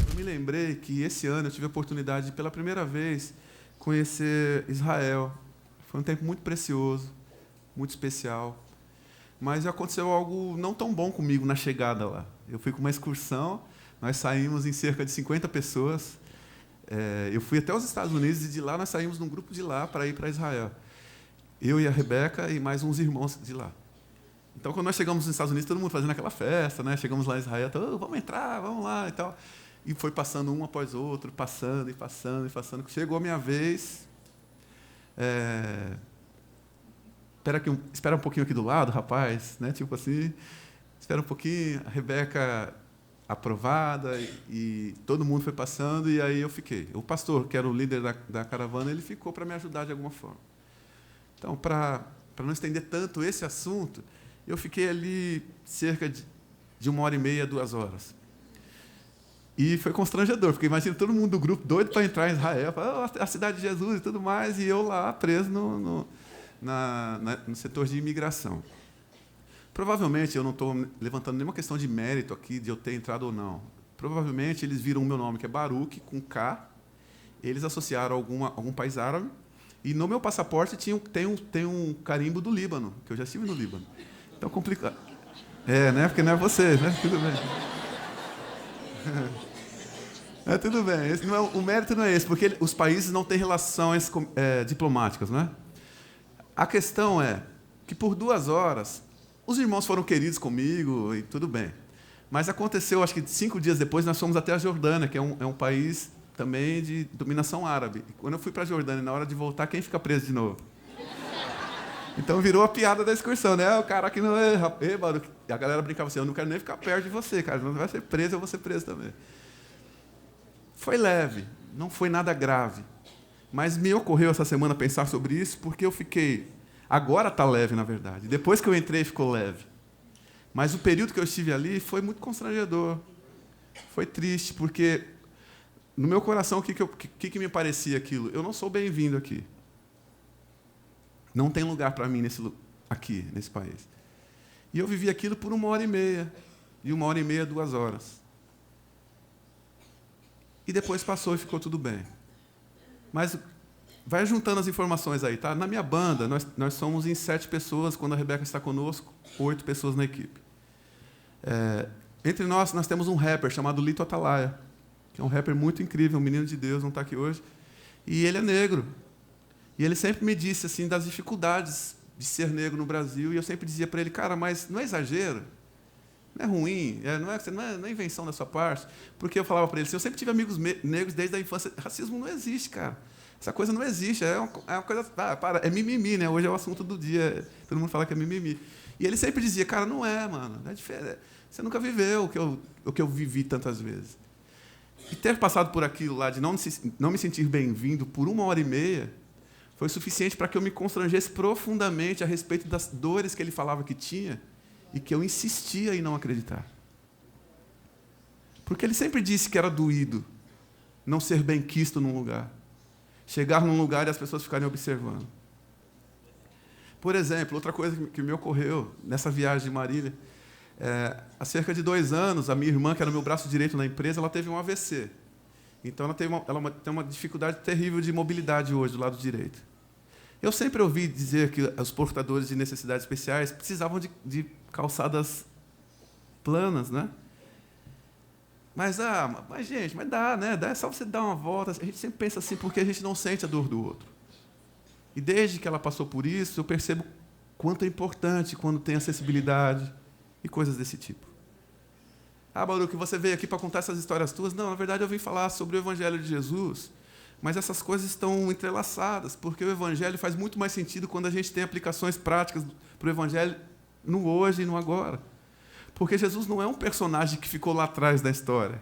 Eu me lembrei que esse ano eu tive a oportunidade de, pela primeira vez, conhecer Israel. Foi um tempo muito precioso, muito especial. Mas aconteceu algo não tão bom comigo na chegada lá. Eu fui com uma excursão, nós saímos em cerca de 50 pessoas. Eu fui até os Estados Unidos e de lá nós saímos num grupo de lá para ir para Israel. Eu e a Rebeca e mais uns irmãos de lá. Então, quando nós chegamos nos Estados Unidos, todo mundo fazendo aquela festa, né? Chegamos lá em Israel, vamos entrar, vamos lá e tal. E foi passando um após outro, passando e passando e passando. Chegou a minha vez. Espera um pouquinho aqui do lado, rapaz, né? Tipo assim, espera um pouquinho. A Rebeca aprovada e todo mundo foi passando e aí eu fiquei. O pastor, que era o líder da caravana, ele ficou para me ajudar de alguma forma. Então, para não estender tanto esse assunto, eu fiquei ali cerca de 1h30, 2 horas. E foi constrangedor, porque imagina todo mundo do grupo doido para entrar em Israel, a cidade de Jesus e tudo mais, e eu lá preso no setor de imigração. Provavelmente, eu não estou levantando nenhuma questão de mérito aqui, de eu ter entrado ou não. Provavelmente, eles viram o meu nome, que é Baruch, com K, eles associaram algum país árabe, e no meu passaporte tem um carimbo do Líbano, que eu já estive no Líbano. Então, complicado. Né? Porque não é você, né? Tudo bem. Tudo bem. O mérito não é esse, porque os países não têm relações diplomáticas, né? A questão é que, por 2 horas, os irmãos foram queridos comigo e tudo bem. Mas aconteceu, acho que 5 dias depois, nós fomos até a Jordânia, que é um país também de dominação árabe. E quando eu fui para a Jordânia, na hora de voltar, quem fica preso de novo? Então virou a piada da excursão, né? O cara aqui não é... E a galera brincava assim, eu não quero nem ficar perto de você, cara. Não vai ser preso, eu vou ser preso também. Foi leve, não foi nada grave. Mas me ocorreu essa semana pensar sobre isso, porque eu fiquei... Agora está leve, na verdade. Depois que eu entrei, ficou leve. Mas o período que eu estive ali foi muito constrangedor. Foi triste, porque no meu coração, o que me parecia aquilo? Eu não sou bem-vindo aqui. Não tem lugar para mim aqui, nesse país. E eu vivi aquilo por 1h30. De 1h30, 2 horas. E depois passou e ficou tudo bem. Mas vai juntando as informações aí, tá? Na minha banda, nós somos em 7 pessoas, quando a Rebeca está conosco, 8 pessoas na equipe. Entre nós temos um rapper chamado Lito Atalaia, que é um rapper muito incrível, um menino de Deus, não está aqui hoje. E ele é negro. E ele sempre me disse assim, das dificuldades de ser negro no Brasil, e eu sempre dizia para ele, cara, mas não é exagero? Não é ruim? Não é invenção da sua parte? Porque eu falava para ele assim, eu sempre tive amigos negros desde a infância. Racismo não existe, cara. Essa coisa não existe. É uma coisa... é mimimi, né? Hoje é o assunto do dia. Todo mundo fala que é mimimi. E ele sempre dizia, cara, não é, mano. Não é diferente. Você nunca viveu o que eu vivi tantas vezes. E ter passado por aquilo lá, de não me sentir bem-vindo por 1h30, foi suficiente para que eu me constrangesse profundamente a respeito das dores que ele falava que tinha e que eu insistia em não acreditar. Porque ele sempre disse que era doído não ser bem-quisto num lugar. Chegar num lugar e as pessoas ficarem observando. Por exemplo, outra coisa que me ocorreu nessa viagem de Marília, há cerca de 2 anos, a minha irmã, que era o meu braço direito na empresa, ela teve um AVC. Então, ela tem uma dificuldade terrível de mobilidade hoje, do lado direito. Eu sempre ouvi dizer que os portadores de necessidades especiais precisavam de calçadas planas, né? Mas gente, dá, né? É só você dar uma volta. A gente sempre pensa assim, porque a gente não sente a dor do outro. E desde que ela passou por isso, eu percebo quanto é importante quando tem acessibilidade e coisas desse tipo. Baruch, você veio aqui para contar essas histórias tuas? Não, na verdade eu vim falar sobre o Evangelho de Jesus, mas essas coisas estão entrelaçadas, porque o Evangelho faz muito mais sentido quando a gente tem aplicações práticas para o Evangelho no hoje e no agora. Porque Jesus não é um personagem que ficou lá atrás da história.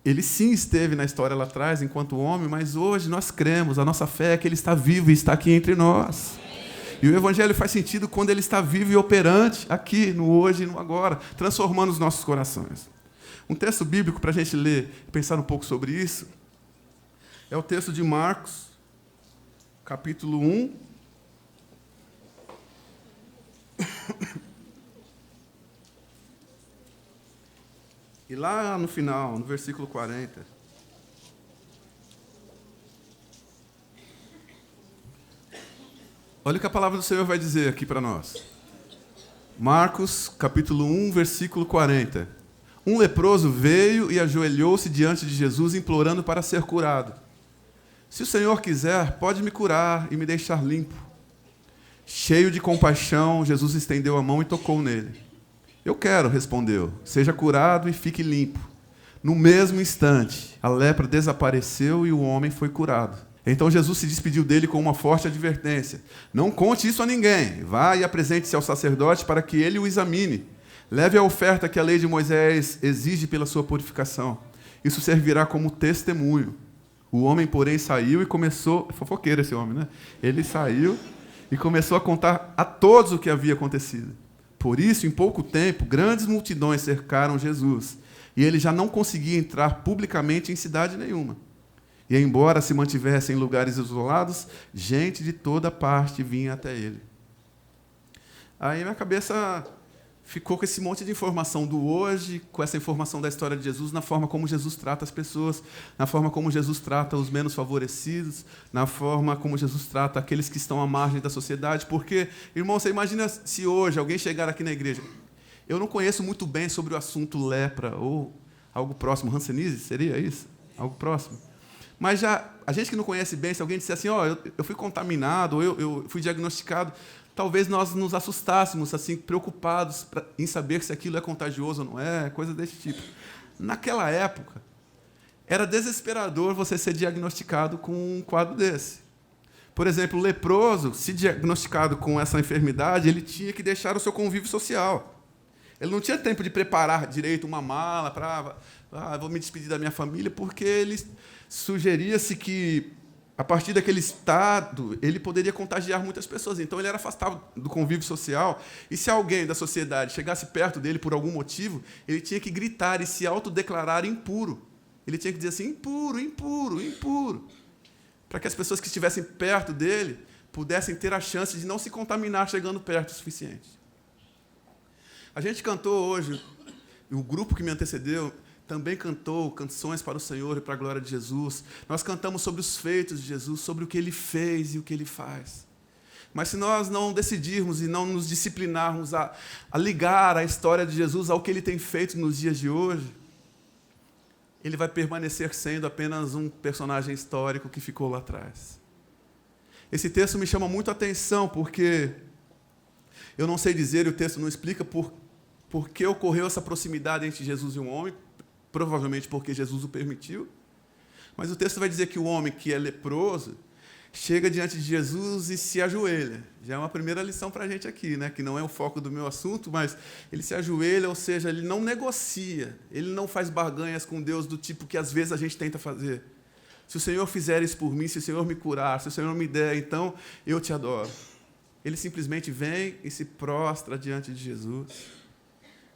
Ele sim esteve na história lá atrás, enquanto homem, mas hoje nós cremos, a nossa fé é que ele está vivo e está aqui entre nós. E o Evangelho faz sentido quando ele está vivo e operante aqui, no hoje e no agora, transformando os nossos corações. Um texto bíblico para a gente ler e pensar um pouco sobre isso é o texto de Marcos, capítulo 1, E lá no final, no versículo 40, olha o que a palavra do Senhor vai dizer aqui para nós. Marcos, capítulo 1, versículo 40. Um leproso veio e ajoelhou-se diante de Jesus, implorando para ser curado. Se o Senhor quiser, pode me curar e me deixar limpo. Cheio de compaixão, Jesus estendeu a mão e tocou nele. Eu quero, respondeu, seja curado e fique limpo. No mesmo instante, a lepra desapareceu e o homem foi curado. Então Jesus se despediu dele com uma forte advertência. Não conte isso a ninguém. Vá e apresente-se ao sacerdote para que ele o examine. Leve a oferta que a lei de Moisés exige pela sua purificação. Isso servirá como testemunho. O homem, porém, saiu e começou... Fofoqueiro esse homem, né? Ele saiu e começou a contar a todos o que havia acontecido. Por isso, em pouco tempo, grandes multidões cercaram Jesus, e ele já não conseguia entrar publicamente em cidade nenhuma. E, embora se mantivesse em lugares isolados, gente de toda parte vinha até ele. Aí minha cabeça ficou com esse monte de informação do hoje, com essa informação da história de Jesus, na forma como Jesus trata as pessoas, na forma como Jesus trata os menos favorecidos, na forma como Jesus trata aqueles que estão à margem da sociedade. Porque, irmão, você imagina se hoje alguém chegar aqui na igreja... Eu não conheço muito bem sobre o assunto lepra ou algo próximo. Hanseníase, seria isso? Algo próximo? Mas já, a gente que não conhece bem, se alguém disser assim, eu fui contaminado, ou eu fui diagnosticado, talvez nós nos assustássemos, assim, preocupados em saber se aquilo é contagioso ou não é, coisa desse tipo. Naquela época, era desesperador você ser diagnosticado com um quadro desse. Por exemplo, o leproso, se diagnosticado com essa enfermidade, ele tinha que deixar o seu convívio social. Ele não tinha tempo de preparar direito uma mala para... vou me despedir da minha família, porque ele sugeria-se que, a partir daquele estado, ele poderia contagiar muitas pessoas. Então, ele era afastado do convívio social. E se alguém da sociedade chegasse perto dele por algum motivo, ele tinha que gritar e se autodeclarar impuro. Ele tinha que dizer assim, impuro, impuro, impuro. Para que as pessoas que estivessem perto dele pudessem ter a chance de não se contaminar chegando perto o suficiente. A gente cantou hoje, o grupo que me antecedeu também cantou canções para o Senhor e para a glória de Jesus. Nós cantamos sobre os feitos de Jesus, sobre o que Ele fez e o que Ele faz. Mas se nós não decidirmos e não nos disciplinarmos a ligar a história de Jesus ao que Ele tem feito nos dias de hoje, Ele vai permanecer sendo apenas um personagem histórico que ficou lá atrás. Esse texto me chama muito a atenção, porque eu não sei dizer, e o texto não explica por que ocorreu essa proximidade entre Jesus e um homem, provavelmente porque Jesus o permitiu, mas o texto vai dizer que o homem que é leproso chega diante de Jesus e se ajoelha. Já é uma primeira lição para a gente aqui, né? Que não é o foco do meu assunto, mas ele se ajoelha, ou seja, ele não negocia, ele não faz barganhas com Deus do tipo que às vezes a gente tenta fazer. Se o Senhor fizer isso por mim, se o Senhor me curar, se o Senhor me der, então eu te adoro. Ele simplesmente vem e se prostra diante de Jesus.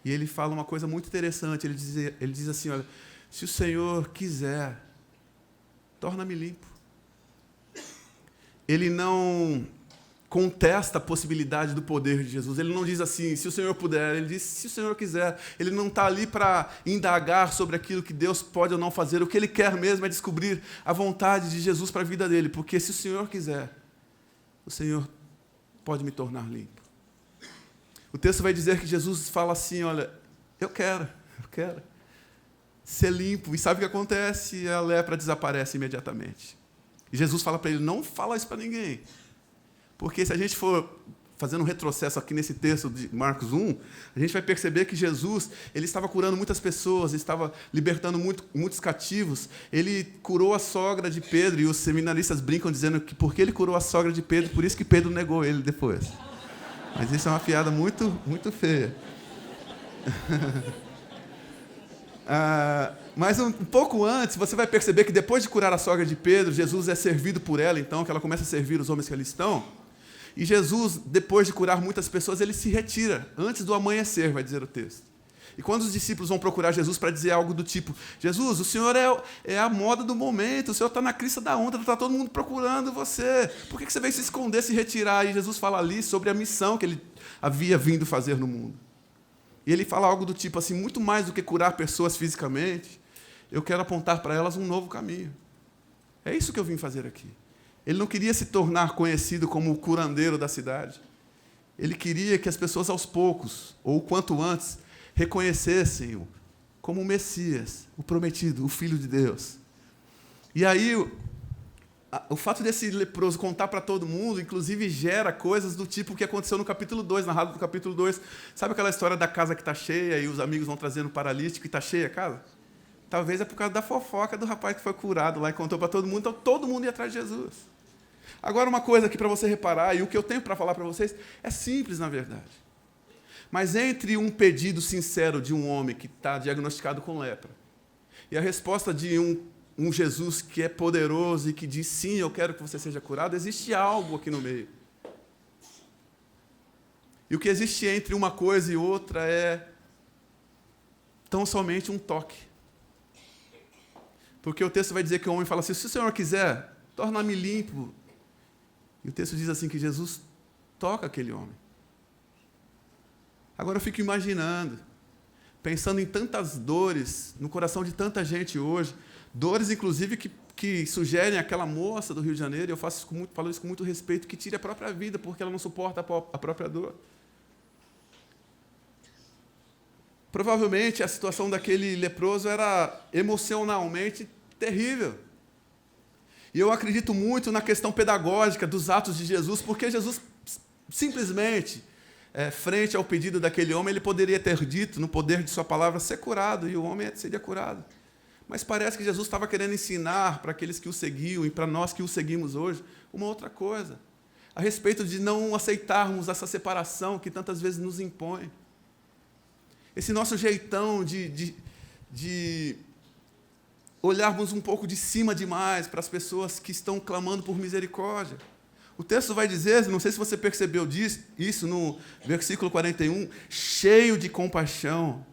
E ele fala uma coisa muito interessante. Ele diz assim, olha, se o Senhor quiser, torna-me limpo. Ele não contesta a possibilidade do poder de Jesus. Ele não diz assim, se o Senhor puder. Ele diz, se o Senhor quiser. Ele não está ali para indagar sobre aquilo que Deus pode ou não fazer. O que ele quer mesmo é descobrir a vontade de Jesus para a vida dele. Porque se o Senhor quiser, o Senhor pode me tornar limpo. O texto vai dizer que Jesus fala assim, olha, eu quero ser limpo. E sabe o que acontece? A lepra desaparece imediatamente. E Jesus fala para ele, não fala isso para ninguém. Porque se a gente for fazendo um retrocesso aqui nesse texto de Marcos 1, a gente vai perceber que Jesus ele estava curando muitas pessoas, estava libertando muitos cativos. Ele curou a sogra de Pedro, e os seminaristas brincam dizendo que porque ele curou a sogra de Pedro, por isso que Pedro negou ele depois. Mas isso é uma piada muito, muito feia. Mas um pouco antes, você vai perceber que depois de curar a sogra de Pedro, Jesus é servido por ela, então, que ela começa a servir os homens que ali estão. E Jesus, depois de curar muitas pessoas, ele se retira, antes do amanhecer, vai dizer o texto. E quando os discípulos vão procurar Jesus para dizer algo do tipo, Jesus, o Senhor é a moda do momento, o Senhor está na crista da onda, está todo mundo procurando você. Por que você veio se esconder, se retirar? E Jesus fala ali sobre a missão que ele havia vindo fazer no mundo. E ele fala algo do tipo assim, muito mais do que curar pessoas fisicamente, eu quero apontar para elas um novo caminho. É isso que eu vim fazer aqui. Ele não queria se tornar conhecido como o curandeiro da cidade. Ele queria que as pessoas, aos poucos, ou quanto antes, reconhecessem-o como o Messias, o prometido, o Filho de Deus. E aí, o fato desse leproso contar para todo mundo, inclusive, gera coisas do tipo que aconteceu no capítulo 2, narrado no capítulo 2. Sabe aquela história da casa que está cheia e os amigos vão trazendo o paralítico e está cheia a casa? Talvez é por causa da fofoca do rapaz que foi curado lá e contou para todo mundo, então todo mundo ia atrás de Jesus. Agora, uma coisa aqui para você reparar, e o que eu tenho para falar para vocês, é simples, na verdade. Mas entre um pedido sincero de um homem que está diagnosticado com lepra e a resposta de um Jesus que é poderoso e que diz, sim, eu quero que você seja curado, existe algo aqui no meio. E o que existe entre uma coisa e outra é tão somente um toque. Porque o texto vai dizer que o homem fala assim, se o Senhor quiser, torna-me limpo. E o texto diz assim que Jesus toca aquele homem. Agora eu fico imaginando, pensando em tantas dores no coração de tanta gente hoje, dores inclusive que sugerem aquela moça do Rio de Janeiro, eu falo isso com muito respeito, que tire a própria vida porque ela não suporta a própria dor. Provavelmente a situação daquele leproso era emocionalmente terrível. E eu acredito muito na questão pedagógica dos atos de Jesus, porque Jesus simplesmente, frente ao pedido daquele homem, ele poderia ter dito, no poder de sua palavra, ser curado, e o homem seria curado. Mas parece que Jesus estava querendo ensinar para aqueles que o seguiam, e para nós que o seguimos hoje, uma outra coisa, a respeito de não aceitarmos essa separação que tantas vezes nos impõe. Esse nosso jeitão de olharmos um pouco de cima demais para as pessoas que estão clamando por misericórdia. O texto vai dizer, não sei se você percebeu isso no versículo 41, cheio de compaixão,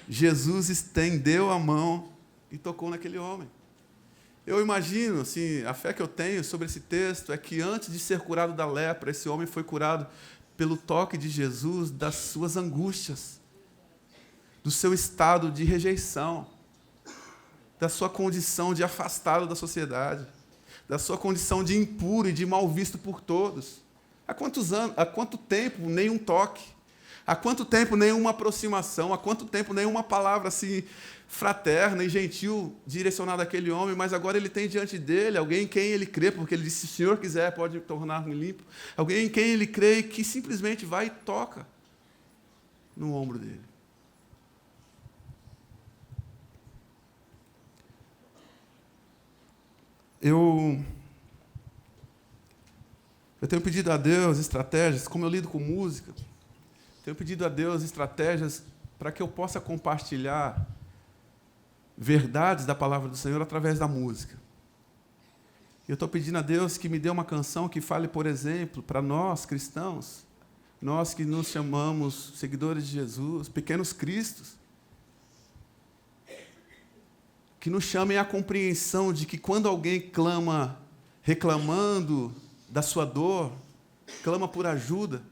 Jesus estendeu a mão e tocou naquele homem. Eu imagino, assim, a fé que eu tenho sobre esse texto é que antes de ser curado da lepra, esse homem foi curado pelo toque de Jesus das suas angústias, do seu estado de rejeição, da sua condição de afastado da sociedade, da sua condição de impuro e de mal visto por todos. Há quanto tempo nenhum toque? Há quanto tempo nenhuma aproximação? Há quanto tempo nenhuma palavra assim fraterna e gentil direcionada àquele homem? Mas agora ele tem diante dele alguém em quem ele crê, porque ele disse, se o Senhor quiser, pode tornar-me limpo. Alguém em quem ele crê e que simplesmente vai e toca no ombro dele. Eu tenho pedido a Deus estratégias, como eu lido com música, tenho pedido a Deus estratégias para que eu possa compartilhar verdades da palavra do Senhor através da música. Eu estou pedindo a Deus que me dê uma canção que fale, por exemplo, para nós cristãos, nós que nos chamamos seguidores de Jesus, pequenos cristos, que nos chamem à compreensão de que quando alguém clama reclamando da sua dor, clama por ajuda,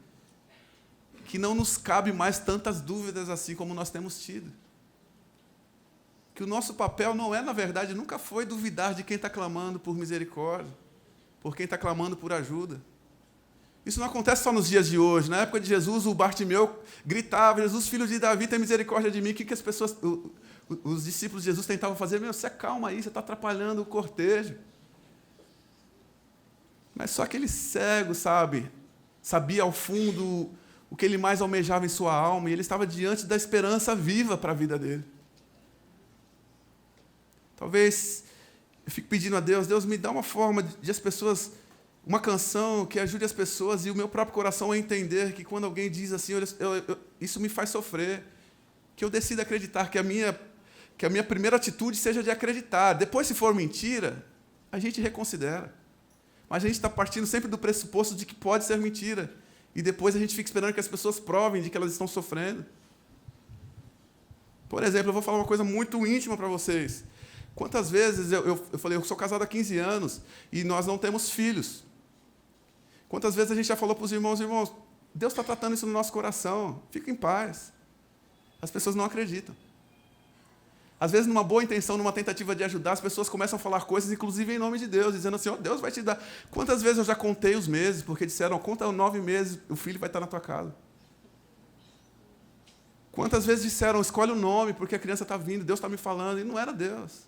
que não nos cabe mais tantas dúvidas assim como nós temos tido. Que o nosso papel não é, na verdade, nunca foi duvidar de quem está clamando por misericórdia, por quem está clamando por ajuda. Isso não acontece só nos dias de hoje. Na época de Jesus, o Bartimeu gritava, Jesus, filho de Davi, tem misericórdia de mim. O que as pessoas... Os discípulos de Jesus tentavam fazer, você acalma aí, você está atrapalhando o cortejo. Mas só aquele cego, sabia ao fundo o que ele mais almejava em sua alma, e ele estava diante da esperança viva para a vida dele. Talvez eu fique pedindo a Deus, Deus me dá uma forma de as pessoas, uma canção que ajude as pessoas e o meu próprio coração a entender que quando alguém diz assim, isso me faz sofrer, que eu decida acreditar, que a minha primeira atitude seja de acreditar. Depois, se for mentira, a gente reconsidera. Mas a gente está partindo sempre do pressuposto de que pode ser mentira. E depois a gente fica esperando que as pessoas provem de que elas estão sofrendo. Por exemplo, eu vou falar uma coisa muito íntima para vocês. Quantas vezes eu falei, eu sou casado há 15 anos e nós não temos filhos. Quantas vezes a gente já falou para os irmãos, Deus está tratando isso no nosso coração, fica em paz. As pessoas não acreditam. Às vezes, numa boa intenção, numa tentativa de ajudar, as pessoas começam a falar coisas, inclusive em nome de Deus, dizendo assim, Deus vai te dar. Quantas vezes eu já contei os meses, porque disseram, conta 9 meses, o filho vai estar na tua casa. Quantas vezes disseram, escolhe o nome, porque a criança está vindo, Deus está me falando, e não era Deus.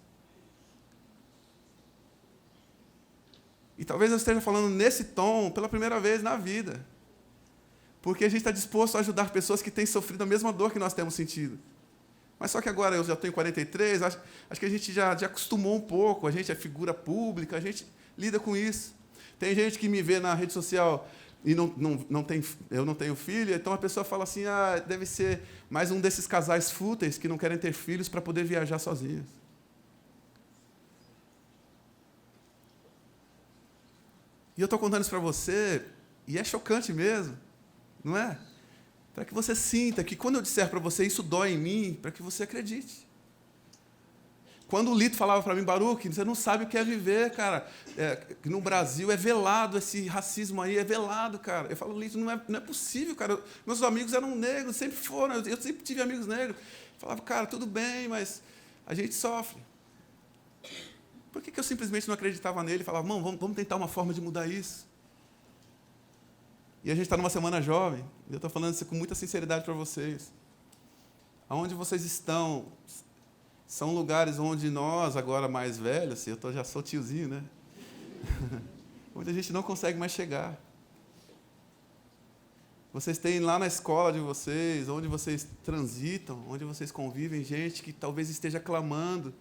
E talvez eu esteja falando nesse tom pela primeira vez na vida. Porque a gente está disposto a ajudar pessoas que têm sofrido a mesma dor que nós temos sentido. Mas só que agora eu já tenho 43, acho que a gente já acostumou um pouco, a gente é figura pública, a gente lida com isso. Tem gente que me vê na rede social e eu não tenho filho, então a pessoa fala assim, deve ser mais um desses casais fúteis que não querem ter filhos para poder viajar sozinhos. E eu estou contando isso para você, e é chocante mesmo, não é? Para que você sinta que, quando eu disser para você, isso dói em mim, para que você acredite. Quando o Lito falava para mim, Baruch, você não sabe o que é viver, cara. No Brasil é velado, esse racismo aí é velado, cara. Eu falo, Lito, não é possível, cara. Meus amigos eram negros, sempre foram, eu sempre tive amigos negros. Eu falava, cara, tudo bem, mas a gente sofre. Por que eu simplesmente não acreditava nele e falava, vamos tentar uma forma de mudar isso? E a gente está numa semana jovem, e eu estou falando isso com muita sinceridade para vocês. Aonde vocês estão, são lugares onde nós, agora mais velhos, eu já sou tiozinho, né? Onde a gente não consegue mais chegar. Vocês têm lá na escola de vocês, onde vocês transitam, onde vocês convivem, gente que talvez esteja clamando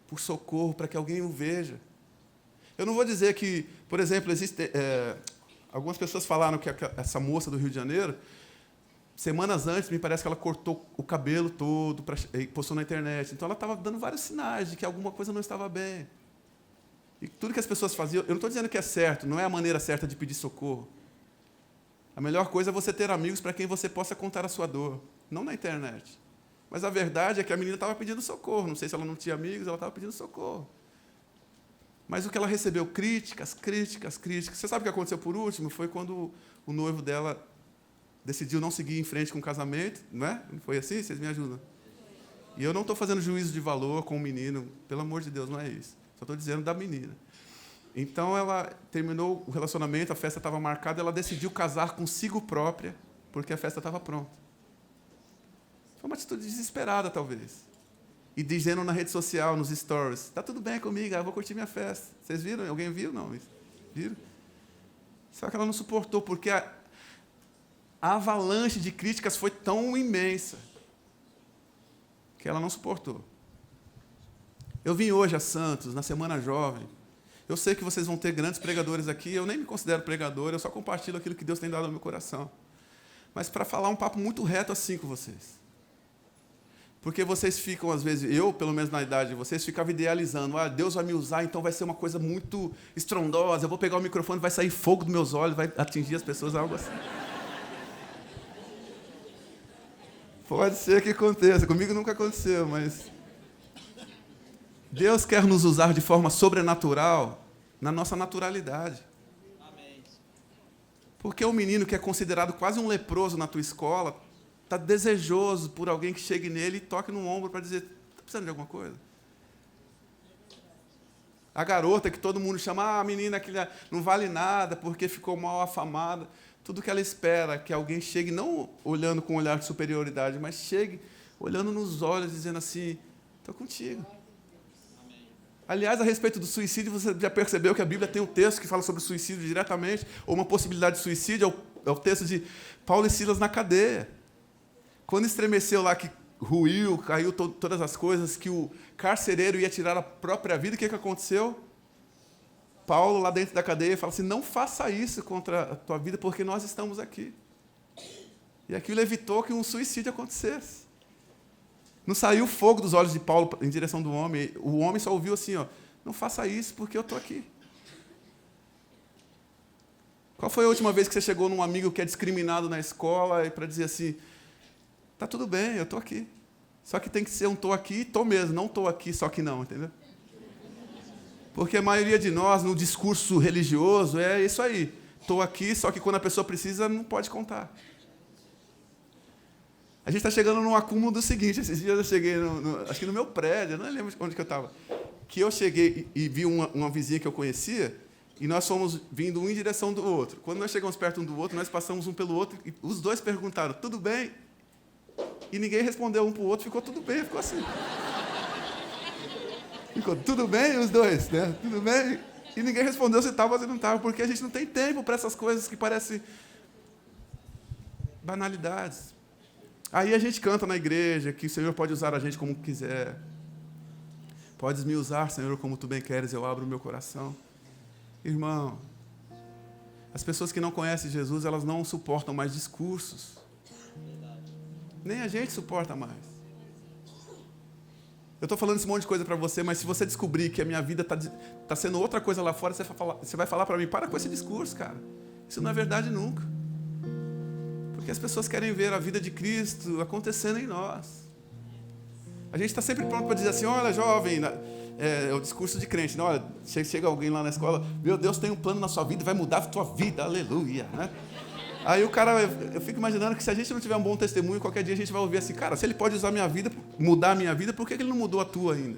por socorro, para que alguém o veja. Eu não vou dizer que, por exemplo, existe... algumas pessoas falaram que essa moça do Rio de Janeiro, semanas antes, me parece que ela cortou o cabelo todo e postou na internet. Então, ela estava dando vários sinais de que alguma coisa não estava bem. E tudo que as pessoas faziam... Eu não estou dizendo que é certo, não é a maneira certa de pedir socorro. A melhor coisa é você ter amigos para quem você possa contar a sua dor, não na internet. Mas a verdade é que a menina estava pedindo socorro. Não sei se ela não tinha amigos, ela estava pedindo socorro. Mas o que ela recebeu? Críticas. Você sabe o que aconteceu por último? Foi quando o noivo dela decidiu não seguir em frente com o casamento, não é? Não foi assim? Vocês me ajudam? E eu não estou fazendo juízo de valor com o menino, pelo amor de Deus, não é isso. Só estou dizendo da menina. Então, ela terminou o relacionamento, a festa estava marcada, ela decidiu casar consigo própria, porque a festa estava pronta. Foi uma atitude desesperada, talvez. E dizendo na rede social, nos stories, está tudo bem comigo, eu vou curtir minha festa. Vocês viram? Alguém viu? Não. Viram? Só que ela não suportou, porque a avalanche de críticas foi tão imensa que ela não suportou. Eu vim hoje a Santos, na Semana Jovem. Eu sei que vocês vão ter grandes pregadores aqui, eu nem me considero pregador, eu só compartilho aquilo que Deus tem dado ao meu coração. Mas para falar um papo muito reto assim com vocês. Porque vocês ficam, às vezes, eu, pelo menos na idade de vocês, ficava idealizando, Deus vai me usar, então vai ser uma coisa muito estrondosa, eu vou pegar o microfone, vai sair fogo dos meus olhos, vai atingir as pessoas, algo assim. Pode ser que aconteça, comigo nunca aconteceu, mas... Deus quer nos usar de forma sobrenatural, na nossa naturalidade. Porque o menino que é considerado quase um leproso na tua escola... está desejoso por alguém que chegue nele e toque no ombro para dizer, está precisando de alguma coisa? A garota que todo mundo chama, a menina que não vale nada porque ficou mal afamada. Tudo que ela espera é que alguém chegue, não olhando com um olhar de superioridade, mas chegue olhando nos olhos, dizendo assim, estou contigo. Aliás, a respeito do suicídio, você já percebeu que a Bíblia tem um texto que fala sobre suicídio diretamente, ou uma possibilidade de suicídio, é o texto de Paulo e Silas na cadeia. Quando estremeceu lá, que ruiu, caiu todas as coisas, que o carcereiro ia tirar a própria vida, o que aconteceu? Paulo, lá dentro da cadeia, fala assim, não faça isso contra a tua vida, porque nós estamos aqui. E aquilo evitou que um suicídio acontecesse. Não saiu fogo dos olhos de Paulo em direção do homem. O homem só ouviu assim, não faça isso, porque eu estou aqui. Qual foi a última vez que você chegou num amigo que é discriminado na escola e para dizer assim, tá tudo bem, eu estou aqui. Só que tem que ser um estou aqui, estou mesmo, não estou aqui, só que não, entendeu? Porque a maioria de nós, no discurso religioso, é isso aí. Estou aqui, só que quando a pessoa precisa, não pode contar. A gente está chegando num acúmulo do seguinte, esses dias eu cheguei, acho que no meu prédio, eu não lembro onde que eu estava, que eu cheguei e vi uma vizinha que eu conhecia, e nós fomos vindo um em direção do outro. Quando nós chegamos perto um do outro, nós passamos um pelo outro, e os dois perguntaram, tudo bem? E ninguém respondeu um para o outro, ficou tudo bem, ficou assim. Ficou tudo bem os dois, né? Tudo bem? E ninguém respondeu se estava ou se não estava, porque a gente não tem tempo para essas coisas que parecem banalidades. Aí a gente canta na igreja que o Senhor pode usar a gente como quiser. Podes me usar, Senhor, como tu bem queres, eu abro o meu coração. Irmão, as pessoas que não conhecem Jesus, elas não suportam mais discursos. Nem a gente suporta mais. Eu estou falando esse monte de coisa para você, mas se você descobrir que a minha vida está sendo outra coisa lá fora, você vai falar para mim, para com esse discurso, cara. Isso não é verdade nunca. Porque as pessoas querem ver a vida de Cristo acontecendo em nós. A gente está sempre pronto para dizer assim, olha, jovem, é o discurso de crente, né? Olha, chega alguém lá na escola, meu Deus tem um plano na sua vida, vai mudar a tua vida, aleluia, né? Aí o cara, eu fico imaginando que se a gente não tiver um bom testemunho, qualquer dia a gente vai ouvir assim, cara, se ele pode usar a minha vida, mudar a minha vida, por que ele não mudou a tua ainda?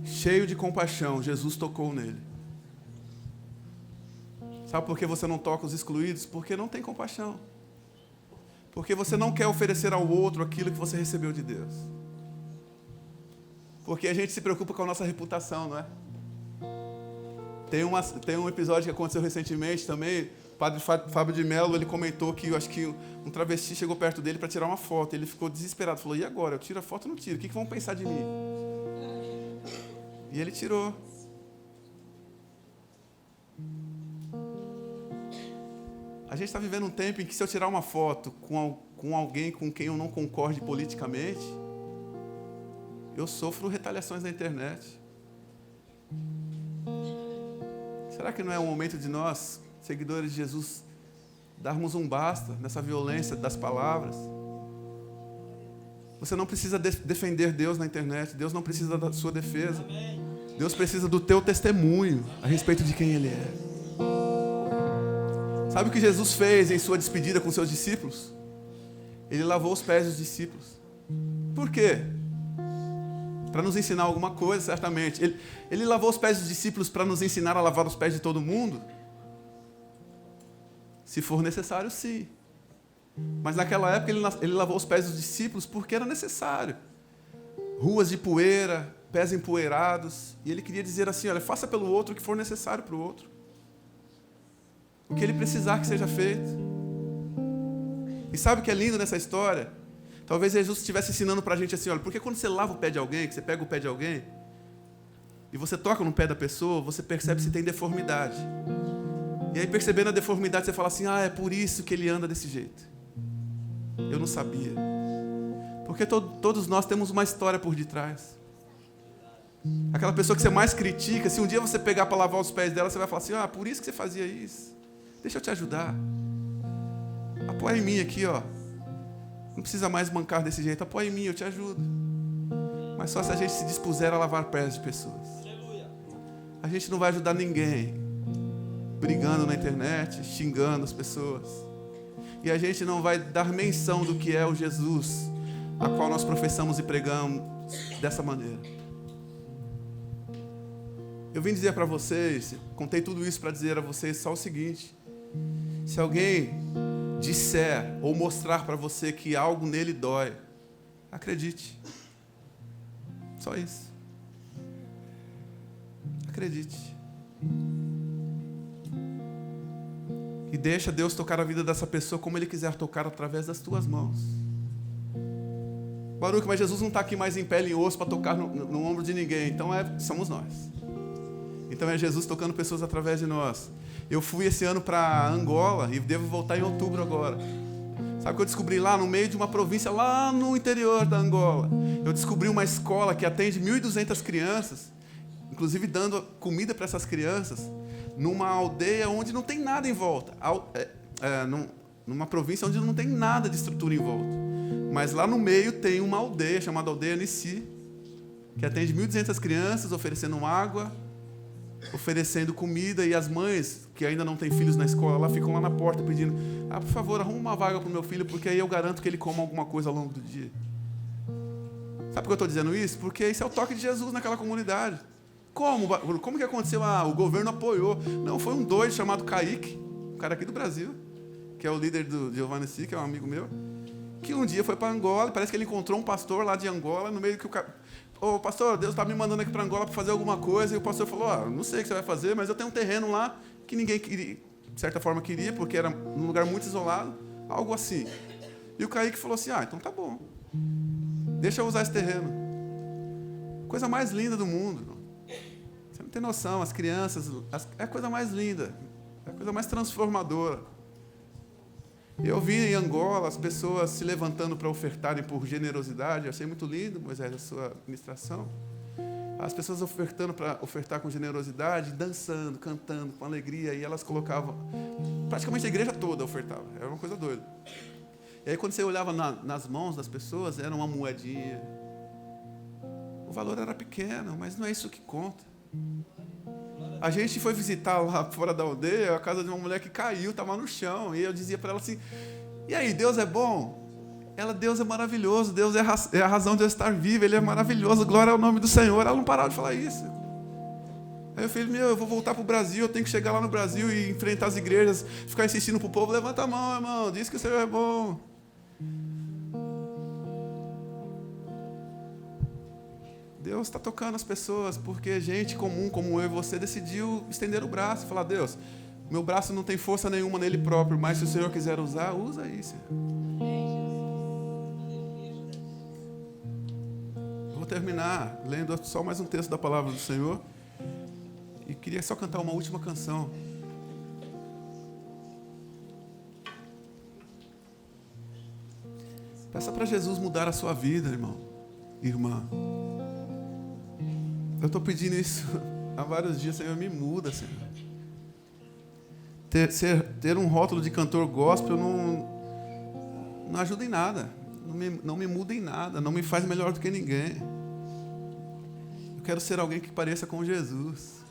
Cheio de compaixão, Jesus tocou nele. Sabe por que você não toca os excluídos? Porque não tem compaixão. Porque você não quer oferecer ao outro aquilo que você recebeu de Deus. Porque a gente se preocupa com a nossa reputação, não é? Tem um episódio que aconteceu recentemente também. O padre Fábio de Mello, ele comentou que eu acho que um travesti chegou perto dele para tirar uma foto. Ele ficou desesperado, falou, e agora? Eu tiro a foto ou não tiro? O que vão pensar de mim? E ele tirou. A gente está vivendo um tempo em que se eu tirar uma foto com alguém com quem eu não concorde politicamente, eu sofro retaliações na internet. Será que não é o momento de nós, seguidores de Jesus, darmos um basta nessa violência das palavras? Você não precisa defender Deus na internet. Deus não precisa da sua defesa. Deus precisa do teu testemunho a respeito de quem Ele é. Sabe o que Jesus fez em sua despedida com seus discípulos? Ele lavou os pés dos discípulos. Por quê? Para nos ensinar alguma coisa, certamente. Ele lavou os pés dos discípulos para nos ensinar a lavar os pés de todo mundo? Se for necessário, sim. Mas naquela época ele lavou os pés dos discípulos porque era necessário. Ruas de poeira, pés empoeirados. E ele queria dizer assim, olha, faça pelo outro o que for necessário para o outro. O que ele precisar que seja feito. E sabe o que é lindo nessa história? Talvez Jesus estivesse ensinando para a gente assim, olha, porque quando você lava o pé de alguém, que você pega o pé de alguém, e você toca no pé da pessoa, você percebe se tem deformidade. E aí, percebendo a deformidade, você fala assim, é por isso que ele anda desse jeito. Eu não sabia. Porque todos nós temos uma história por detrás. Aquela pessoa que você mais critica, se um dia você pegar para lavar os pés dela, você vai falar assim, por isso que você fazia isso. Deixa eu te ajudar. Apoia em mim aqui, ó. Não precisa mais mancar desse jeito. Apoia em mim, eu te ajudo. Mas só se a gente se dispuser a lavar pés de pessoas. A gente não vai ajudar ninguém brigando na internet, xingando as pessoas. E a gente não vai dar menção do que é o Jesus a qual nós professamos e pregamos dessa maneira. Eu vim dizer para vocês, contei tudo isso para dizer a vocês só o seguinte: se alguém disser ou mostrar para você que algo nele dói, acredite. Só isso. Acredite. E deixa Deus tocar a vida dessa pessoa como Ele quiser tocar através das tuas mãos. Baruch, mas Jesus não está aqui mais em pele e osso para tocar no ombro de ninguém. Então somos nós. Então é Jesus tocando pessoas através de nós. Eu fui esse ano para Angola e devo voltar em outubro agora. Sabe o que eu descobri lá no meio de uma província, lá no interior da Angola? Eu descobri uma escola que atende 1.200 crianças, inclusive dando comida para essas crianças, numa aldeia onde não tem nada em volta. Numa província onde não tem nada de estrutura em volta. Mas lá no meio tem uma aldeia chamada Aldeia Nissi, que atende 1.200 crianças, oferecendo água, oferecendo comida, e as mães que ainda não têm filhos na escola, lá ficam lá na porta pedindo: por favor, arruma uma vaga para o meu filho, porque aí eu garanto que ele coma alguma coisa ao longo do dia. Sabe por que eu estou dizendo isso? Porque isso é o toque de Jesus naquela comunidade. Como que aconteceu? O governo apoiou. Não, foi um doido chamado Kaique, um cara aqui do Brasil, que é o líder do Giovanni Si, que é um amigo meu, que um dia foi para Angola, e parece que ele encontrou um pastor lá de Angola, no meio que o cara: ô pastor, Deus está me mandando aqui para Angola para fazer alguma coisa. E o pastor falou: não sei o que você vai fazer, mas eu tenho um terreno lá que ninguém queria, de certa forma queria, porque era um lugar muito isolado, algo assim. E o Kaique falou assim: então tá bom, deixa eu usar esse terreno. Coisa mais linda do mundo. Você não tem noção, as crianças, é a coisa mais linda, é a coisa mais transformadora. Eu vi em Angola as pessoas se levantando para ofertarem por generosidade. Eu achei muito lindo, Moisés, a sua ministração. As pessoas ofertando para ofertar com generosidade, dançando, cantando, com alegria, e elas colocavam, praticamente a igreja toda ofertava, era uma coisa doida. E aí quando você olhava nas mãos das pessoas, era uma moedinha. O valor era pequeno, mas não é isso que conta. A gente foi visitar lá fora da aldeia a casa de uma mulher que caiu, estava no chão, e eu dizia para ela assim: e aí, Deus é bom? Ela: Deus é maravilhoso, Deus é a razão de eu estar viva, Ele é maravilhoso, glória ao nome do Senhor. Ela não parava de falar isso. Aí eu falei: eu vou voltar para o Brasil, eu tenho que chegar lá no Brasil e enfrentar as igrejas, ficar insistindo para o povo: levanta a mão, irmão, diz que o Senhor é bom. Deus está tocando as pessoas, porque gente comum como eu e você decidiu estender o braço e falar: Deus, meu braço não tem força nenhuma nele próprio, mas se o Senhor quiser usar, usa aí, Senhor. Vou terminar lendo só mais um texto da palavra do Senhor, e queria só cantar uma última canção. Peça para Jesus mudar a sua vida, irmão, irmã. Eu estou pedindo isso há vários dias: Senhor, me muda, Senhor. Ter um rótulo de cantor gospel não ajuda em nada, não me muda em nada, não me faz melhor do que ninguém. Eu quero ser alguém que pareça com Jesus.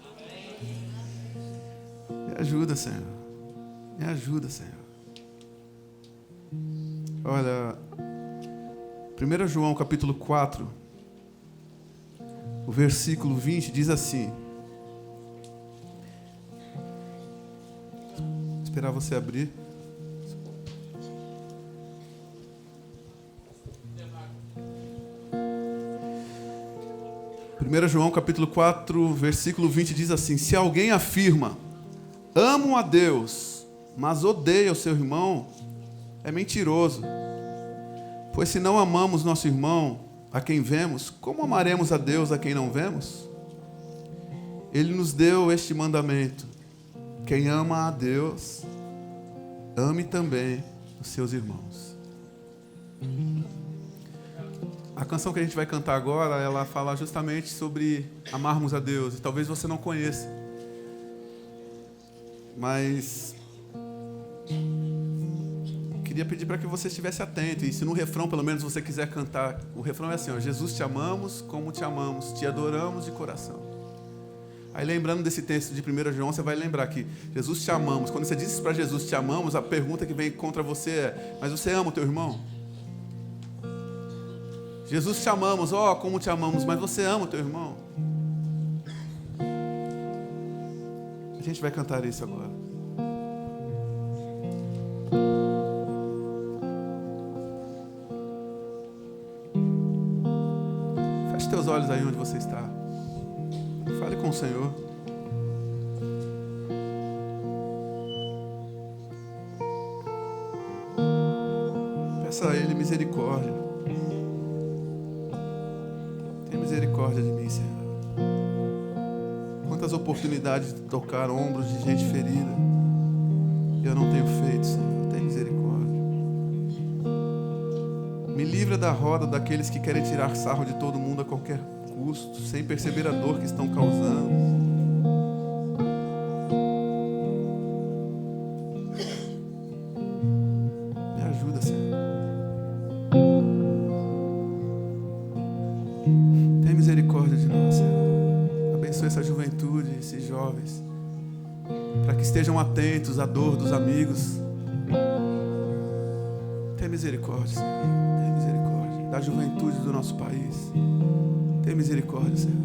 Me ajuda, Senhor. Me ajuda, Senhor. Olha, 1 João capítulo 4, o versículo 20 diz assim. Vou esperar você abrir. Primeiro João capítulo 4, versículo 20 diz assim: se alguém afirma: amo a Deus, mas odeia o seu irmão, é mentiroso. Pois se não amamos nosso irmão, a quem vemos, como amaremos a Deus a quem não vemos? Ele nos deu este mandamento: quem ama a Deus, ame também os seus irmãos. A canção que a gente vai cantar agora, ela fala justamente sobre amarmos a Deus. E talvez você não conheça, mas queria pedir para que você estivesse atento. E se no refrão, pelo menos, você quiser cantar, o refrão é assim: Jesus, te amamos como te amamos, te adoramos de coração. Aí, lembrando desse texto de 1 João, você vai lembrar que Jesus, te amamos. Quando você diz para Jesus, te amamos, a pergunta que vem contra você é: mas você ama o teu irmão? Jesus, te amamos, como te amamos, mas você ama o teu irmão? A gente vai cantar isso agora. Feche teus olhos aí onde você está. Fale com o Senhor. Peça a Ele misericórdia. Tem misericórdia de mim, Senhor. Quantas oportunidades de tocar ombros de gente ferida e eu não tenho feito, Senhor. Tem misericórdia. Me livra da roda daqueles que querem tirar sarro de todo mundo a qualquer custo, sem perceber a dor que estão causando. Me ajuda, Senhor. Tem misericórdia de nós, Senhor. Abençoe essa juventude, esses jovens. jovens, para que estejam atentos à dor dos amigos. Tem misericórdia, Senhor. Tem misericórdia da juventude do nosso país. Tem misericórdia, Senhor.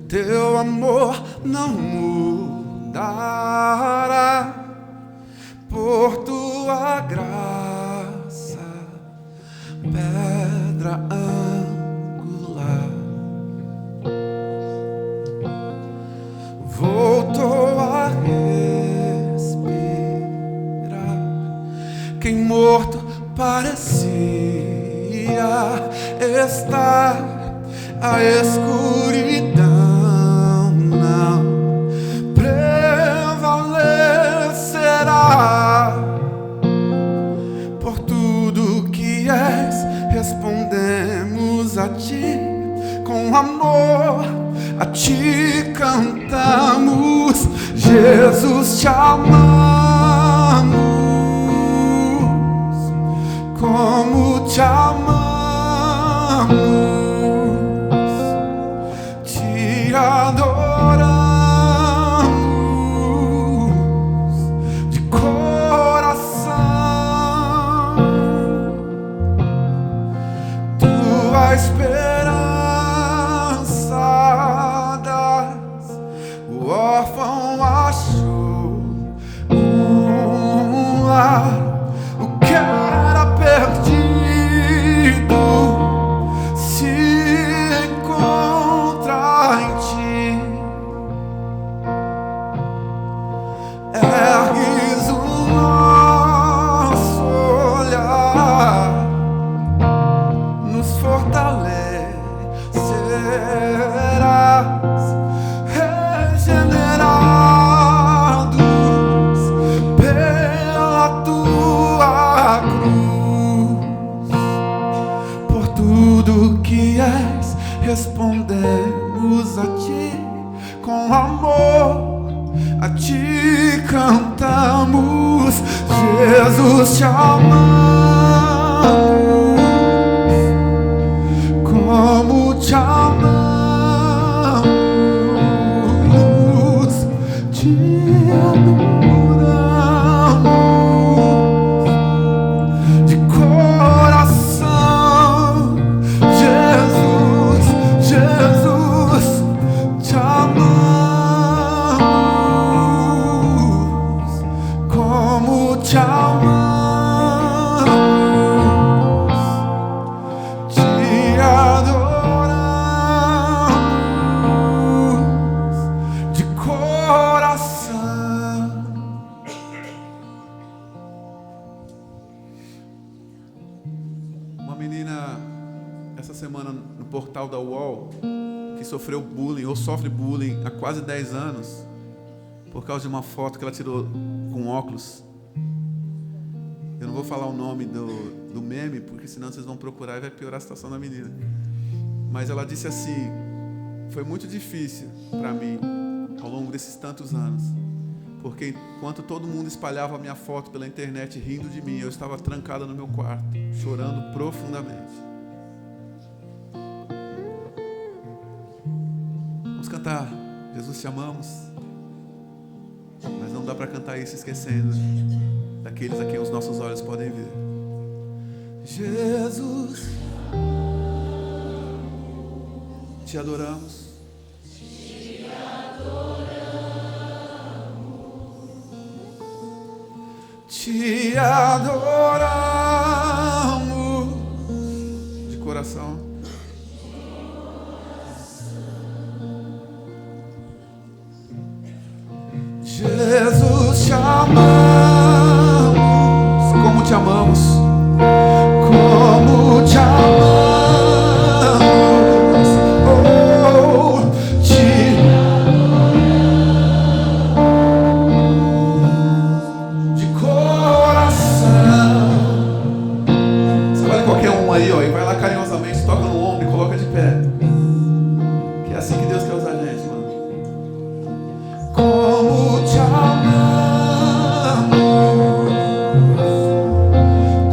Teu amor não mudará por tua graça, pedra angular. Voltou a respirar quem morto parecia estar. A escuridão prevalecerá. Por tudo que és, respondemos a ti com amor, a ti cantamos. Jesus, te amamos, como te amamos, te adoramos. Esperança das, o órfão achou um lar, o que era perdido se encontra em ti. Ergues o nosso olhar, nos fortalecerás, regenerados pela tua cruz. Por tudo que és, respondemos a ti com amor, a ti cantamos. Jesus, te amamos, como te amamos, te adoramos de coração. Jesus, Jesus, te amamos, como te amamos. Portal da UOL, que sofreu bullying ou sofre bullying há quase 10 anos por causa de uma foto que ela tirou com óculos. Eu não vou falar o nome do meme, porque senão vocês vão procurar e vai piorar a situação da menina. Mas ela disse assim: foi muito difícil para mim ao longo desses tantos anos, porque enquanto todo mundo espalhava a minha foto pela internet rindo de mim, eu estava trancada no meu quarto, chorando profundamente. Cantar, Jesus, te amamos, mas não dá para cantar isso esquecendo daqueles a quem os nossos olhos podem ver. Jesus, te adoramos, te adoramos de coração. amamos, como te amamos, como te amamos, oh, de coração. Você olha qualquer um aí, ó, e vai lá carinhosamente, toca no ombro e coloca de pé. Que é assim que Deus quer usar a gente, mano. Como te amamos,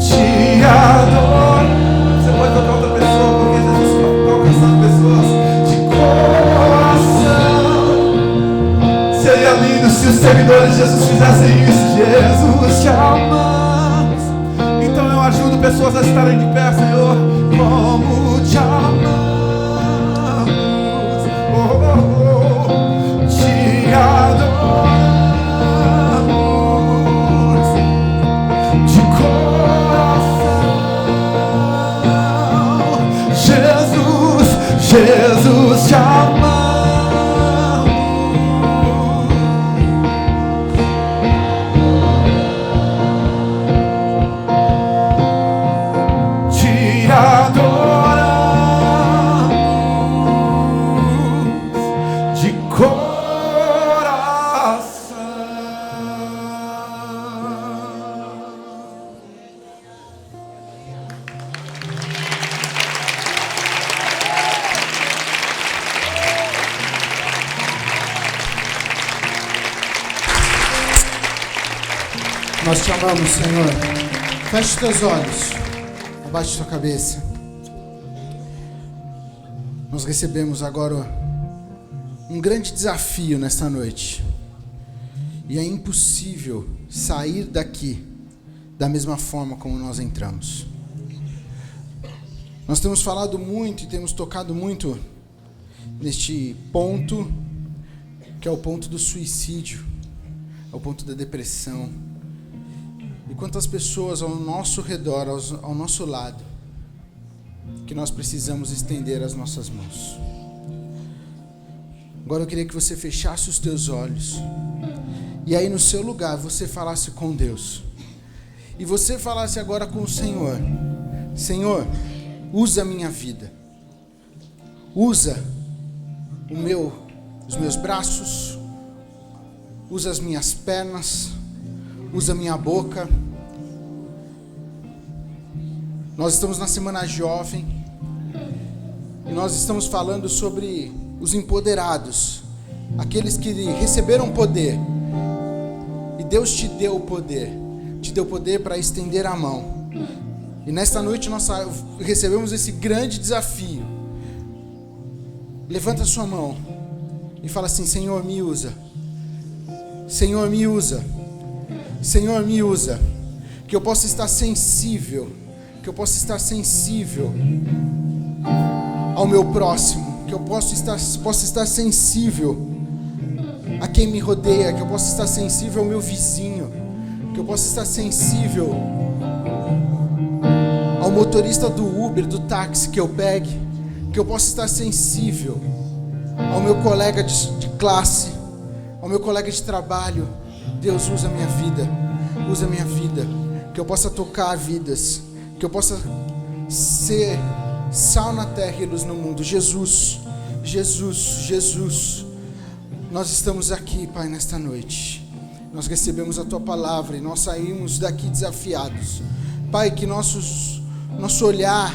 te adoro. Você pode tocar outra pessoa, porque Jesus está alcançando pessoas de coração. Seria lindo se os servidores de Jesus fizessem isso. Jesus te amamos. Então eu ajudo pessoas a estarem de pé, Senhor. Como te amamos, oh, oh, oh. Te adoramos de coração. Jesus, Jesus te amamos. Te adoramos de coração. Nós te amamos, Senhor. Feche os teus olhos. Abaixe sua cabeça. Nós recebemos agora um grande desafio nesta noite. E é impossível sair daqui da mesma forma como nós entramos. Nós temos falado muito e temos tocado muito neste ponto, que é o ponto do suicídio, é o ponto da depressão. E quantas pessoas ao nosso redor, ao nosso lado, que nós precisamos estender as nossas mãos. Agora eu queria que você fechasse os teus olhos. E aí no seu lugar você falasse com Deus. E você falasse agora com o Senhor. Senhor, usa a minha vida. Usa os meus braços. Usa as minhas pernas. Usa a minha boca. Nós estamos na Semana Jovem. E nós estamos falando sobre os empoderados. Aqueles que receberam poder. E Deus te deu o poder. Te deu poder para estender a mão. E nesta noite nós recebemos esse grande desafio. Levanta a sua mão e fala assim: Senhor, me usa. Senhor, me usa. Senhor, me usa. Que eu possa estar sensível. Que eu possa estar sensível ao meu próximo. Que eu possa estar sensível a quem me rodeia. Que eu possa estar sensível ao meu vizinho. Que eu possa estar sensível ao motorista do Uber, do táxi que eu pegue. Que eu possa estar sensível ao meu colega de classe, ao meu colega de trabalho. Deus, usa a minha vida. Usa a minha vida. Que eu possa tocar vidas. Que eu possa ser sal na terra e luz no mundo. Jesus, Jesus, Jesus. Nós estamos aqui, Pai, nesta noite. Nós recebemos a Tua palavra e nós saímos daqui desafiados. Pai, que nosso olhar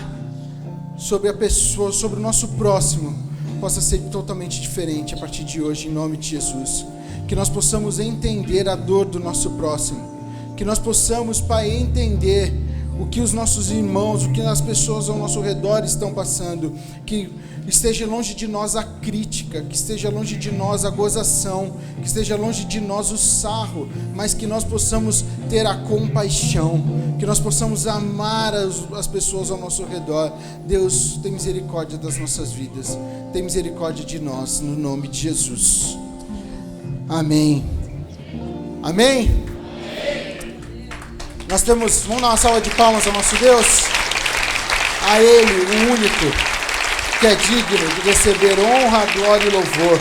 sobre a pessoa, sobre o nosso próximo, possa ser totalmente diferente a partir de hoje, em nome de Jesus. Que nós possamos entender a dor do nosso próximo. Que nós possamos, Pai, entender o que os nossos irmãos, o que as pessoas ao nosso redor estão passando. Que esteja longe de nós a crítica, que esteja longe de nós a gozação, que esteja longe de nós o sarro, mas que nós possamos ter a compaixão, que nós possamos amar as pessoas ao nosso redor. Deus, tem misericórdia das nossas vidas, tem misericórdia de nós, no nome de Jesus. Amém. Amém? Vamos dar uma salva de palmas ao nosso Deus, a Ele, o único, que é digno de receber honra, glória e louvor.